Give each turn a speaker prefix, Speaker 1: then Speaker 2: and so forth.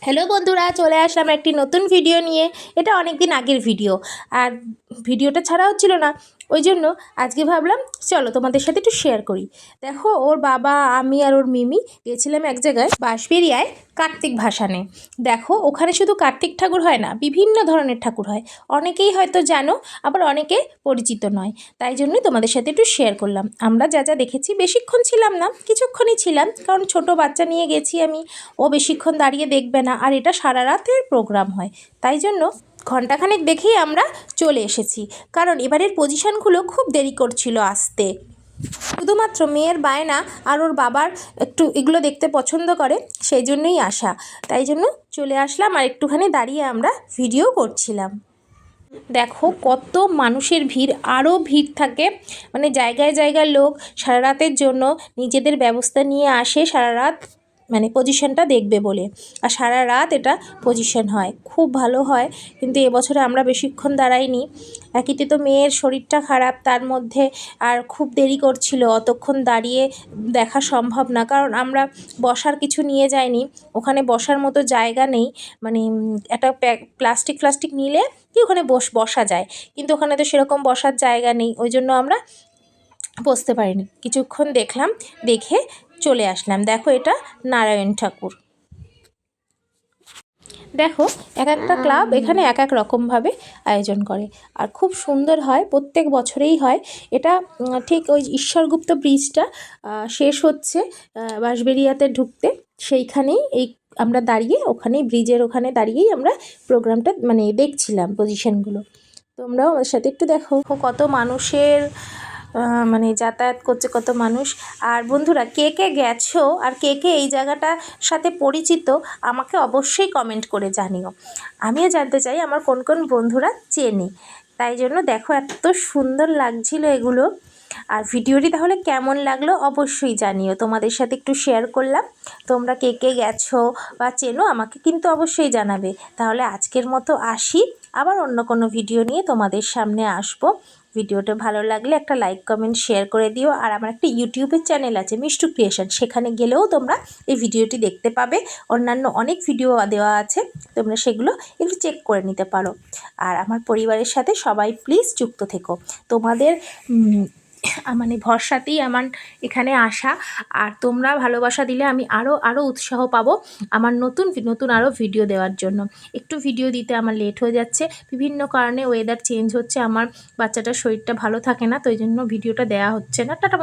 Speaker 1: Hello বন্ধুরা, চলে আসলাম একটি নতুন ভিডিও নিয়ে। এটা অনেক দিন আগের ভিডিও, আর ভিডিওটা ছাড়া হচ্ছিল না, ওই জন্য আজকে ভাবলাম চলো তোমাদের সাথে একটু শেয়ার করি। দেখো, ওর বাবা, আমি আর ওর মিমি গেছিলাম এক জায়গায় বাঁশবেড়িয়ায় কার্তিক ভাসানে। দেখো, ওখানে শুধু কার্তিক ঠাকুর হয় না, বিভিন্ন ধরনের ঠাকুর হয়। অনেকেই হয়তো জানো, আবার অনেকে পরিচিত নয়, তাই জন্যই তোমাদের সাথে একটু শেয়ার করলাম। আমরা যা যা দেখেছি, বেশিক্ষণ ছিলাম না, কিছুক্ষণই ছিলাম, কারণ ছোট বাচ্চা নিয়ে গেছি আমি, ও বেশিক্ষণ দাঁড়িয়ে দেখবে না, আর এটা সারা রাতের প্রোগ্রাম হয়, তাই জন্য ঘণ্টাখানেক দেখেই আমরা চলে এসেছি। কারণ এবারের পজিশানগুলো খুব দেরি করছিল আসতে, শুধুমাত্র মেয়ের বায়না আর ওর বাবার একটু এগুলো দেখতে পছন্দ করে, সেই জন্যই আসা। তাই জন্য চলে আসলাম, আর একটুখানি দাঁড়িয়ে আমরা ভিডিও করছিলাম। দেখো কত মানুষের ভিড়, আরও ভিড় থাকে, মানে জায়গায় জায়গায় লোক সারা রাতের জন্য নিজেদের ব্যবস্থা নিয়ে আসে সারা রাত, মানে পজিশনটা দেখবে বলে। আর সারা রাত এটা পজিশন হয়, খুব ভালো হয়। কিন্তু এবছরে আমরা বেশিক্ষণ দাঁড়াইনি, একেতে তো মেয়ের শরীরটা খারাপ, তার মধ্যে আর খুব দেরি করছিল, অতক্ষণ দাঁড়িয়ে দেখা সম্ভব না। কারণ আমরা বসার কিছু নিয়ে যাইনি, ওখানে বসার মতো জায়গা নেই, মানে একটা প্লাস্টিক নিলে কি ওখানে বসা যায়, কিন্তু ওখানে তো সেরকম বসার জায়গা নেই, ওই জন্য আমরা বসতে পারিনি। কিছুক্ষণ দেখলাম, দেখে চলে আসলাম। দেখো, এটা নারায়ণ ঠাকুর। দেখো, এক একটা ক্লাব এখানে এক এক রকমভাবে আয়োজন করে, আর খুব সুন্দর হয়, প্রত্যেক বছরেই হয় এটা। ঠিক ওই ঈশ্বরগুপ্ত ব্রিজটা শেষ হচ্ছে বাঁশবেড়িয়াতে ঢুকতে, সেইখানেই আমরা দাঁড়িয়ে, ওখানেই ব্রিজের ওখানে দাঁড়িয়েই আমরা প্রোগ্রামটা মানে দেখছিলাম পজিশনগুলো। তোমরাও আমার সাথে একটু দেখো কত মানুষের মানে যাতায়াত করছে, কত মানুষ। আর বন্ধুরা, কে কে গেছো আর কে কে এই জায়গাটার সাথে পরিচিত, আমাকে অবশ্যই কমেন্ট করে জানিও। আমিও জানতে চাই আমার কোন কোন বন্ধুরা চেনে। তাই জন্য দেখো, এত সুন্দর লাগছিল এগুলো। আর ভিডিওটি তাহলে কেমন লাগলো অবশ্যই জানিও, তোমাদের সাথে একটু শেয়ার করলাম। তোমরা কে কে গেছো বা চেনো আমাকে কিন্তু অবশ্যই জানাবে। তাহলে আজকের মতো আসি, আবার অন্য কোনো ভিডিও নিয়ে তোমাদের সামনে আসবো। ভিডিওটা ভালো লাগলে একটা লাইক, কমেন্ট, শেয়ার করে দিও। আর আমার একটা ইউটিউবের চ্যানেল আছে, মিষ্টু ক্রিয়েশন, সেখানে গেলেও তোমরা এই ভিডিওটি দেখতে পাবে। অন্যান্য অনেক ভিডিও দেওয়া আছে, তোমরা সেগুলো একটু চেক করে নিতে পারো। আর আমার পরিবারের সাথে সবাই প্লিজ যুক্ত থেকো। তোমাদের মানে ভরসাতেই আমার এখানে আসা, আর তোমরা ভালোবাসা দিলে আমি আরও উৎসাহ পাবো আমার নতুন আরও ভিডিও দেওয়ার জন্য। একটু ভিডিও দিতে আমার লেট হয়ে যাচ্ছে, বিভিন্ন কারণে ওয়েদার চেঞ্জ হচ্ছে, আমার বাচ্চাটার শরীরটা ভালো থাকে না, তো এই জন্য ভিডিওটা দেওয়া হচ্ছে না। টাটা।